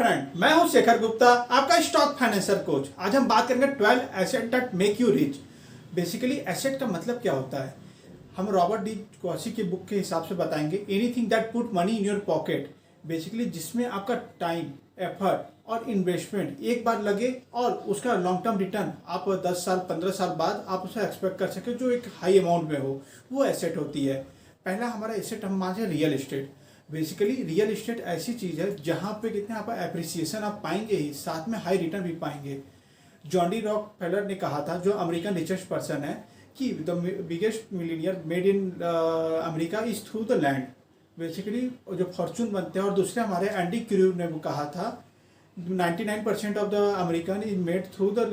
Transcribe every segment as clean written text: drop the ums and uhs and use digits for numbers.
Friend, मैं हूं शेखर गुप्ता, आपका स्टॉक फाइनेंसर कोच। आज हम बात करेंगे 12 asset that make you rich. Basically asset का मतलब क्या होता है, हम रॉबर्ट डी कॉसी की बुक के हिसाब से बताएंगे। Anything that put money in your pocket, basically जिसमें आपका टाइम, एफर्ट और इन्वेस्टमेंट एक बार लगे और उसका लॉन्ग टर्म रिटर्न आप 10 साल 15 साल बाद आप उसे एक्सपेक्ट कर सके, जो एक हाई अमाउंट में हो, वो एसेट होती है। पहला हमारा एसेट हम मान real estate. Basically real estate ऐसी चीज़ है जहाँ पे कितने आप एप्रिसिएशन आप पाएंगे ही, साथ में हाई रिटर्न भी पाएंगे। जॉन डी रॉकफेलर ने कहा था, जो अमेरिकन रिचेस्ट पर्सन है, कि the biggest millionaire made in America is through the land. Basically जो फॉर्चून बनते हैं। और दूसरे हमारे एंडी क्रू ने कहा था 99% of the American is made through the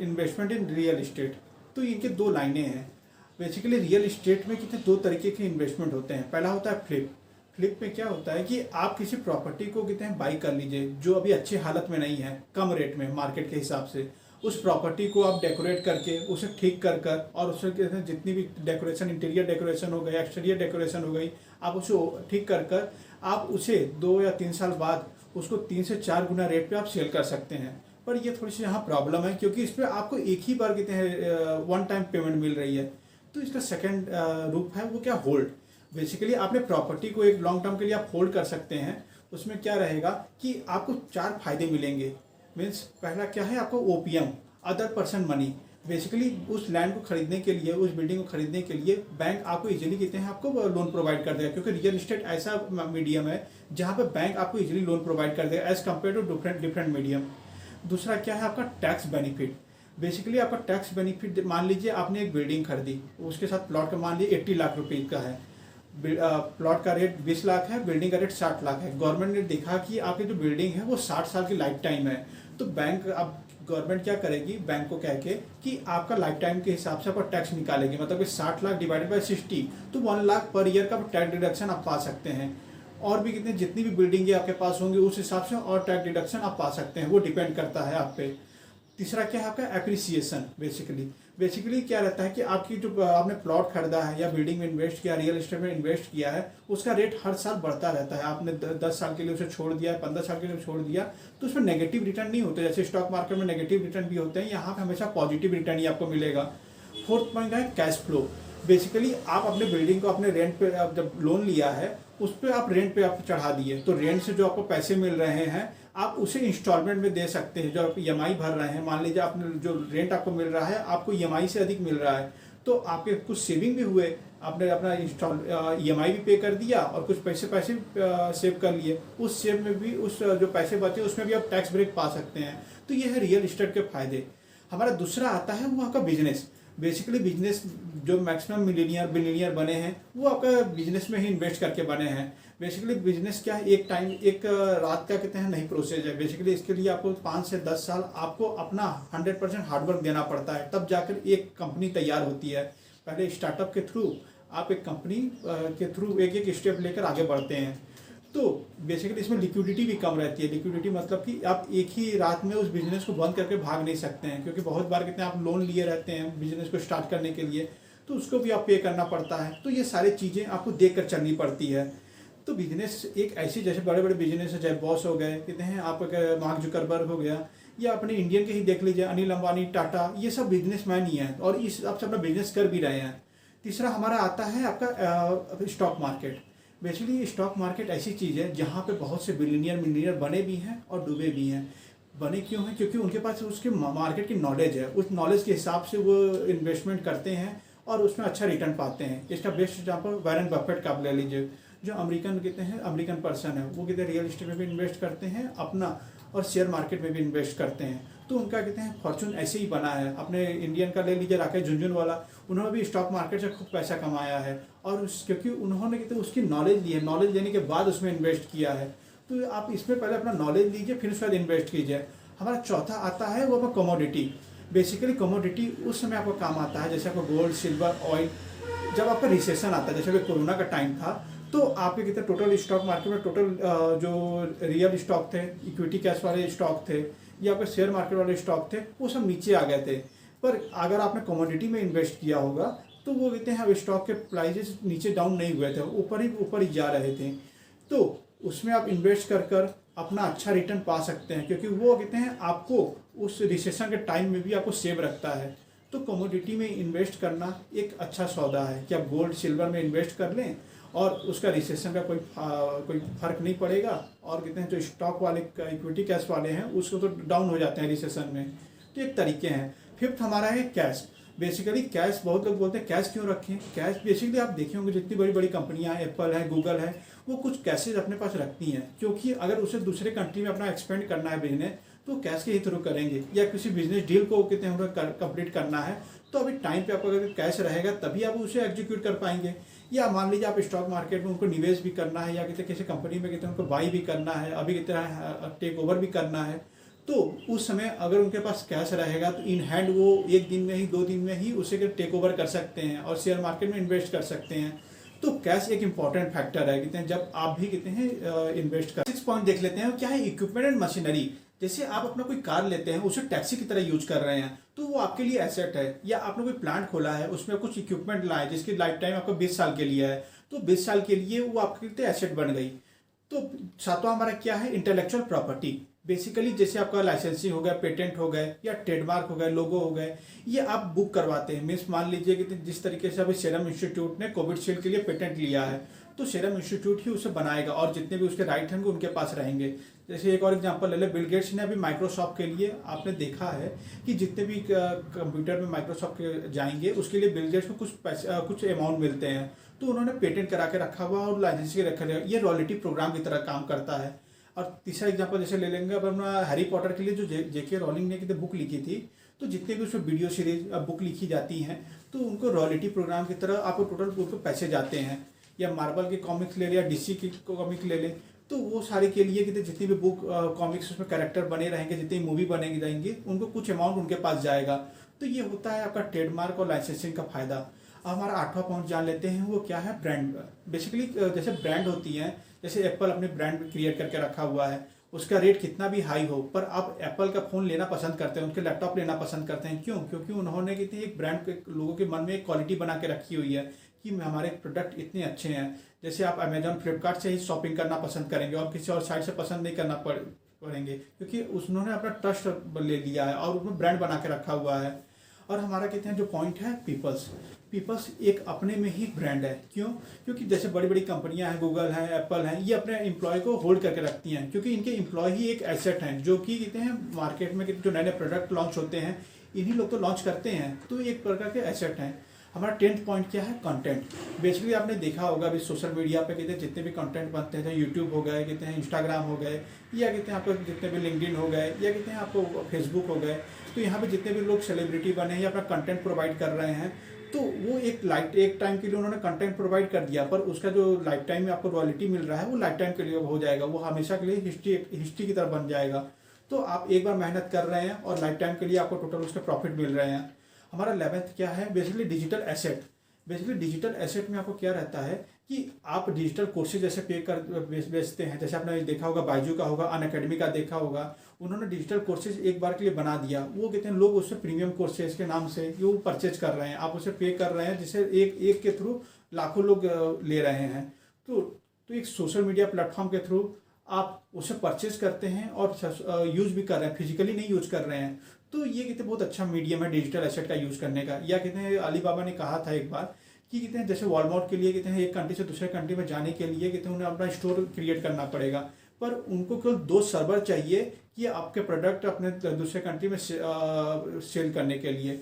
investment in real estate. तो इनके दो लाइनें हैं। बेसिकली रियल एस्टेट में कितने दो तरीके के इन्वेस्टमेंट होते हैं। पहला होता है फ्लिप। फ्लिप में क्या होता है कि आप किसी प्रॉपर्टी को कहते हैं बाई कर लीजिए, जो अभी अच्छी हालत में नहीं है, कम रेट में मार्केट के हिसाब से। उस प्रॉपर्टी को आप डेकोरेट करके उसे ठीक कर कर और उससे कहते हैं जितनी भी डेकोरेशन, इंटीरियर डेकोरेशन हो गई, एक्सटीरियर डेकोरेशन हो गई, आप उसे ठीक कर कर आप उसे 2 या 3 साल बाद उसको 3 से 4 गुना रेट पे आप सेल कर सकते हैं। पर ये थोड़ी सी यहाँ प्रॉब्लम है, क्योंकि इस पर आपको एक ही बार कहते हैं वन टाइम पेमेंट मिल रही है। तो इसका सेकेंड रूप है वो क्या, होल्ड। बेसिकली आपने प्रॉपर्टी को एक लॉन्ग टर्म के लिए आप होल्ड कर सकते हैं। उसमें क्या रहेगा कि आपको 4 फायदे मिलेंगे। मीन्स पहला क्या है, आपको OPM, other person money. Basically उस लैंड को खरीदने के लिए, उस बिल्डिंग को खरीदने के लिए बैंक आपको इजीली कहते हैं आपको लोन प्रोवाइड कर देगा, क्योंकि रियल एस्टेट ऐसा मीडियम है जहाँ पे बैंक आपको इजीली लोन प्रोवाइड कर देगा as compare to different medium. दूसरा क्या है, आपका टैक्स बेनिफिट। बेसिकली आपका टैक्स बेनिफिट, मान लीजिए आपने एक बिल्डिंग खरीदी, उसके साथ प्लॉट का मान लीजिए 80 लाख रुपए का है। प्लॉट का रेट 20 लाख है, बिल्डिंग का रेट 60 लाख है। गवर्नमेंट ने देखा कि आपकी जो बिल्डिंग है वो 60 साल की लाइफ टाइम है, तो बैंक, अब गवर्नमेंट क्या करेगी, बैंक को कह के कि आपका लाइफ टाइम के हिसाब से आपका टैक्स निकालेगी। मतलब कि 60 लाख डिवाइडेड बाय 60, तो 1 लाख पर ईयर का टैक्स डिडक्शन आप पा सकते हैं। और भी कितने जितनी भी बिल्डिंगें आपके पास होंगी उस हिसाब से और टैक्स डिडक्शन आप पा सकते हैं, वो डिपेंड करता है आप पे। तीसरा क्या है आपका एप्रिसिएशन। बेसिकली क्या रहता है कि आपकी जो आपने प्लॉट खरीदा है या बिल्डिंग में इन्वेस्ट किया, रियल एस्टेट में इन्वेस्ट किया है, उसका रेट हर साल बढ़ता रहता है। आपने 10 साल के लिए उसे छोड़ दिया, 15 साल के लिए छोड़ दिया, तो उसमें नेगेटिव रिटर्न नहीं होते। जैसे स्टॉक मार्केट में नेगेटिव रिटर्न भी होते हैं, यहाँ पे हमेशा पॉजिटिव रिटर्न ही आपको मिलेगा। फोर्थ पॉइंट है कैश फ्लो। बेसिकली आप अपने बिल्डिंग को अपने रेंट पे, जब लोन लिया है उस पर आप रेंट पे आप चढ़ा दिए, तो रेंट से जो आपको पैसे मिल रहे हैं आप उसे इंस्टॉलमेंट में दे सकते हैं। जो आप ईएमआई भर रहे हैं, मान लीजिए आपने जो रेंट आपको मिल रहा है आपको ईएमआई से अधिक मिल रहा है, तो आपके कुछ सेविंग भी हुए, आपने अपना ईएमआई भी पे कर दिया और कुछ पैसे सेव कर लिए। उस सेव में भी, उस जो पैसे बचे उसमें भी आप टैक्स ब्रेक पा सकते हैं। तो ये है रियल एस्टेट के फायदे। हमारा दूसरा आता है वो आपका बिजनेस। बेसिकली बिजनेस, जो मैक्सिमम मिलीनियर बिलीनियर बने हैं वो आपका बिजनेस में ही इन्वेस्ट करके बने हैं। बेसिकली बिजनेस क्या है, एक रात का कहते हैं नहीं प्रोसेस है। बेसिकली इसके लिए आपको 5 से 10 साल आपको अपना 100% हार्डवर्क देना पड़ता है, तब जाकर एक कंपनी तैयार होती है। पहले स्टार्टअप के थ्रू आप एक कंपनी के थ्रू एक स्टेप लेकर आगे बढ़ते हैं। तो बेसिकली इसमें लिक्विडिटी भी कम रहती है। लिक्विडिटी मतलब कि आप एक ही रात में उस बिजनेस को बंद करके भाग नहीं सकते हैं, क्योंकि बहुत बार कितने आप लोन लिए रहते हैं बिजनेस को स्टार्ट करने के लिए, तो उसको भी आप पे करना पड़ता है। तो ये सारी चीज़ें आपको देख कर चलनी पड़ती है। तो बिजनेस एक ऐसी, जैसे बड़े बड़े बिजनेस है, चाहे बॉस हो गए, कहते हैं आप मार्क जुकरबर्ग हो गया, या अपने इंडियन के ही देख लीजिए, अनिल अंबानी, टाटा, ये सब बिजनेसमैन ही हैं और इस आप अपना बिजनेस कर भी रहे हैं। तीसरा हमारा आता है आपका stock market. Basically stock market ऐसी चीज़ है जहाँ पे बहुत से बिलियनियर मिलियनियर बने भी हैं और डूबे भी हैं। बने क्यों हैं, क्योंकि उनके पास उसके मार्केट की नॉलेज है, उस नॉलेज के हिसाब से वो इन्वेस्टमेंट करते हैं और उसमें अच्छा रिटर्न पाते हैं। इसका बेस्ट एग्जाम्पल वॉरेन बफेट का आप ले लीजिए, जो अमेरिकन कहते हैं, अमेरिकन पर्सन है, वो कहते हैं रियल एस्टेट में भी इन्वेस्ट करते हैं अपना, और शेयर मार्केट में भी इन्वेस्ट करते हैं। तो उनका कहते हैं फॉर्चून ऐसे ही बना है। अपने इंडियन का ले लीजिए राकेश झुनझुनवाला, उन्होंने भी स्टॉक मार्केट से खूब पैसा कमाया है, और क्योंकि उन्होंने कहते हैं उसकी नॉलेज ली है, नॉलेज लेने के बाद उसमें इन्वेस्ट किया है। तो आप इसमें पहले अपना नॉलेज लीजिए, फिर उसके बाद इन्वेस्ट कीजिए। हमारा चौथा आता है वो आपका कमोडिटी। बेसिकली कमोडिटी उस समय आपको काम आता है, जैसे आपको गोल्ड, सिल्वर, ऑयल। जब आपका रिसेशन आता है, जैसे अभी कोरोना का टाइम था, तो आपके कितने टोटल स्टॉक मार्केट में टोटल जो रियल स्टॉक थे, इक्विटी कैश वाले स्टॉक थे, या आपके शेयर मार्केट वाले स्टॉक थे, वो सब नीचे आ गए थे। पर अगर आपने कमोडिटी में इन्वेस्ट किया होगा तो वो कहते हैं अब स्टॉक के प्राइजेस नीचे डाउन नहीं हुए थे, ऊपर ही जा रहे थे। तो उसमें आप इन्वेस्ट कर अपना अच्छा रिटर्न पा सकते हैं, क्योंकि वो कहते हैं आपको उस रिसेशन के टाइम में भी आपको सेव रखता है। तो कमोडिटी में इन्वेस्ट करना एक अच्छा सौदा है कि आप गोल्ड सिल्वर में इन्वेस्ट कर लें और उसका रिसेशन का कोई फर्क नहीं पड़ेगा। और कहते हैं जो स्टॉक वाले इक्विटी कैश वाले हैं उसको तो डाउन हो जाते हैं रिसेशन में। तो एक तरीके हैं। फिफ्थ हमारा है कैश। बेसिकली कैश, बहुत लोग बोलते हैं कैश क्यों रखें। कैश बेसिकली आप देखे होंगे जितनी बड़ी बड़ी कंपनियां हैं, एप्पल है, गूगल है, वो कुछ कैशेज अपने पास रखती हैं, क्योंकि अगर उसे दूसरे कंट्री में अपना एक्सपेंड करना है बिजनेस तो कैश के ही थ्रू करेंगे, या किसी बिजनेस डील को कहते हैं हमें कंप्लीट करना है तो अभी टाइम पे आपको अगर कैश रहेगा तभी आप उसे एग्जीक्यूट कर पाएंगे। या मान लीजिए आप स्टॉक मार्केट में उनको निवेश भी करना है, या कहते किसी कंपनी में कहते हैं उनको बाई भी करना है, अभी कहते हैं टेक ओवर भी करना है, तो उस समय अगर उनके पास कैश रहेगा तो इन हैंड वो एक दिन में ही 2 दिन में ही उसे टेक ओवर कर सकते हैं और शेयर मार्केट में इन्वेस्ट कर सकते हैं। तो कैश एक इंपॉर्टेंट फैक्टर है कहते हैं जब आप भी कहते हैं इन्वेस्ट कर। 6 पॉइंट देख लेते हैं क्या है। Equipment and machinery. जैसे आप अपना कोई कार लेते हैं उसे टैक्सी की तरह यूज कर रहे हैं तो वो आपके लिए एसेट है। या आपने कोई प्लांट खोला है उसमें कुछ इक्विपमेंट लाए जिसकी लाइफ टाइम आपका 20 साल के लिए है, तो 20 साल के लिए वो आपके लिए एसेट बन गई। तो सातवां हमारा क्या है, इंटेलेक्चुअल प्रॉपर्टी। बेसिकली जैसे आपका लाइसेंसिंग हो गया, पेटेंट हो गए या ट्रेडमार्क हो गए, लोगो हो गए, ये आप बुक करवाते हैं। मीन्स मान लीजिए कि जिस तरीके से अभी सीरम इंस्टीट्यूट ने कोविडशील्ड के लिए पेटेंट लिया है तो सीरम इंस्टीट्यूट ही उसे बनाएगा और जितने भी उसके राइट होंगे उनके पास रहेंगे। जैसे एक और एग्जांपल ले ले, बिल गेट्स ने अभी माइक्रोसॉफ्ट के लिए आपने देखा है कि जितने भी कंप्यूटर में माइक्रोसॉफ्ट के जाएंगे उसके लिए बिल गेट्स को कुछ पैसे कुछ अमाउंट मिलते हैं, तो उन्होंने पेटेंट करा के रखा हुआ और लाइसेंसिंग रखा हुआ। ये रॉयल्टी प्रोग्राम की तरह काम करता है। और तीसरा एग्जांपल जैसे ले लेंगे, अब अपना हैरी पॉटर के लिए जो जेके रॉलिंग ने कितने बुक लिखी थी, तो जितने भी उसमें वीडियो सीरीज बुक लिखी जाती हैं तो उनको रॉयल्टी प्रोग्राम की तरह आपको टोटल उनको पैसे जाते हैं। या मार्वल के कॉमिक्स ले ले या डीसी की कॉमिक ले ले, तो वो सारे के लिए कि जितनी भी बुक कॉमिक्स उसमें कैरेक्टर बने रहेंगे, जितनी मूवी बनेगी जाएंगी, उनको कुछ अमाउंट उनके पास जाएगा। तो ये होता है आपका ट्रेडमार्क और लाइसेंसिंग का फायदा। अब हमारा 8वां पॉइंट जान लेते हैं, वो क्या है, ब्रांड। बेसिकली जैसे ब्रांड होती हैं, जैसे एप्पल अपने ब्रांड क्रिएट करके रखा हुआ है, उसका रेट कितना भी हाई हो पर आप एप्पल का फ़ोन लेना पसंद करते हैं, उनके लैपटॉप लेना पसंद करते हैं। क्यों? क्योंकि उन्होंने कितनी एक ब्रांड के लोगों के मन में एक क्वालिटी बना के रखी हुई है कि हमारे प्रोडक्ट इतने अच्छे हैं। जैसे आप अमेजॉन फ्लिपकार्ट से ही शॉपिंग करना पसंद करेंगे और किसी और साइट से पसंद नहीं करना पड़ेंगे, क्योंकि उन्होंने अपना ट्रस्ट ले लिया है और उसमें ब्रांड बना के रखा हुआ है। और हमारा कहते हैं जो पॉइंट है पीपल्स एक अपने में ही ब्रांड है। क्यों? क्योंकि जैसे बड़ी बड़ी कंपनियां हैं, गूगल है, एप्पल है, ये अपने एम्प्लॉय को होल्ड करके रखती हैं, क्योंकि इनके एम्प्लॉय ही एक एसेट हैं जो कि कहते हैं मार्केट में जो नए नए प्रोडक्ट लॉन्च होते हैं इन्हीं लोग तो लॉन्च करते हैं, तो एक प्रकार के एसेट हैं। हमारा 10th पॉइंट क्या है, कंटेंट। बेसिकली आपने देखा होगा अभी सोशल मीडिया पे कहते हैं जितने भी कंटेंट बनते हैं, यूट्यूब हो गए, कहते हैं इंस्टाग्राम हो गए, या कहते हैं आपको जितने भी लिंक्डइन हो गए, या कहते हैं आपको फेसबुक हो गए, तो यहाँ पे जितने भी लोग सेलिब्रिटी बने हैं या अपना कंटेंट प्रोवाइड कर रहे हैं, तो वो एक टाइम के लिए उन्होंने कंटेंट प्रोवाइड कर दिया, पर उसका जो लाइफ टाइम में आपको रॉयल्टी मिल रहा है वो लाइफ टाइम के लिए हो जाएगा, वो हमेशा के लिए हिस्ट्री की तरह बन जाएगा। तो आप एक बार मेहनत कर रहे हैं और लाइफ टाइम के लिए आपको टोटल उसके प्रॉफिट मिल रहे हैं। हमारा 11th क्या है, basically digital asset. Basically digital asset में आपको क्या रहता है कि आप डिजिटल कोर्सेज जैसे बेचते हैं, जैसे आपने देखा होगा बायजू का होगा, अनअकैडमी का देखा होगा, उन्होंने डिजिटल कोर्सेज एक बार के लिए बना दिया। वो कहते हैं लोग उससे प्रीमियम कोर्सेज के नाम से वो परचेज कर रहे हैं, आप उसे पे कर रहे हैं, जिससे एक के थ्रू लाखों लोग ले रहे हैं। तो एक सोशल मीडिया प्लेटफॉर्म के थ्रू आप उसे परचेज करते हैं और यूज भी कर रहे हैं, फिजिकली नहीं यूज कर रहे हैं। तो ये कहते हैं बहुत अच्छा मीडियम है डिजिटल एसेट का यूज़ करने का। या कहते हैं अलीबाबा ने कहा था एक बार कि कहते हैं जैसे वॉलमार्ट के लिए कहते हैं एक कंट्री से दूसरे कंट्री में जाने के लिए कहते हैं उन्हें अपना स्टोर क्रिएट करना पड़ेगा, पर उनको केवल 2 सर्वर चाहिए कि आपके प्रोडक्ट अपने दूसरे कंट्री में सेल करने के लिए।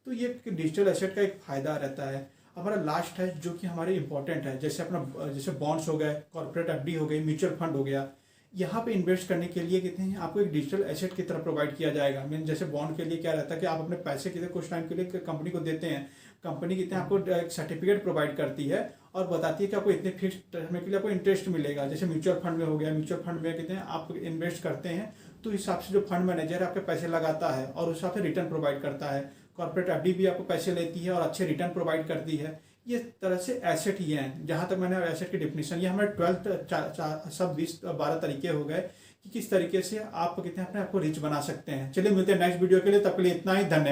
तो ये डिजिटल एसेट का एक फ़ायदा रहता है। हमारा लास्ट है जो कि हमारे इंपॉर्टेंट है, जैसे बॉन्ड्स हो गए, कॉर्पोरेट एफडी हो गई, म्यूचुअल फंड हो गया। यहाँ पे इन्वेस्ट करने के लिए कहते हैं आपको एक डिजिटल एसेट की तरह प्रोवाइड किया जाएगा। मीन जैसे बॉन्ड के लिए क्या रहता है कि आप अपने पैसे कितने कुछ टाइम के लिए कंपनी को देते हैं, कंपनी कहते हैं आपको एक सर्टिफिकेट प्रोवाइड करती है और बताती है कि आपको इतने फिक्स समय के लिए आपको इंटरेस्ट मिलेगा। जैसे म्यूचुअल फंड में हो गया, म्यूचुअल फंड में कहते हैं आप इन्वेस्ट करते हैं तो इस हिसाब से जो फंड मैनेजर आपके पैसे लगाता है और उस हिसाब से रिटर्न प्रोवाइड करता है। कॉर्पोरेट एफडी भी आपको पैसे लेती है और अच्छे रिटर्न प्रोवाइड करती है। ये तरह से एसेट ही हैं। जहाँ तक मैंने एसेट की डिफिनेशन, ये हमारे 12 सब 20-12 तरीके हो गए कि किस तरीके से आप कहते हैं अपने आप को रिच बना सकते हैं। चलिए मिलते हैं नेक्स्ट वीडियो के लिए, तब के लिए इतना ही, धन्यवाद।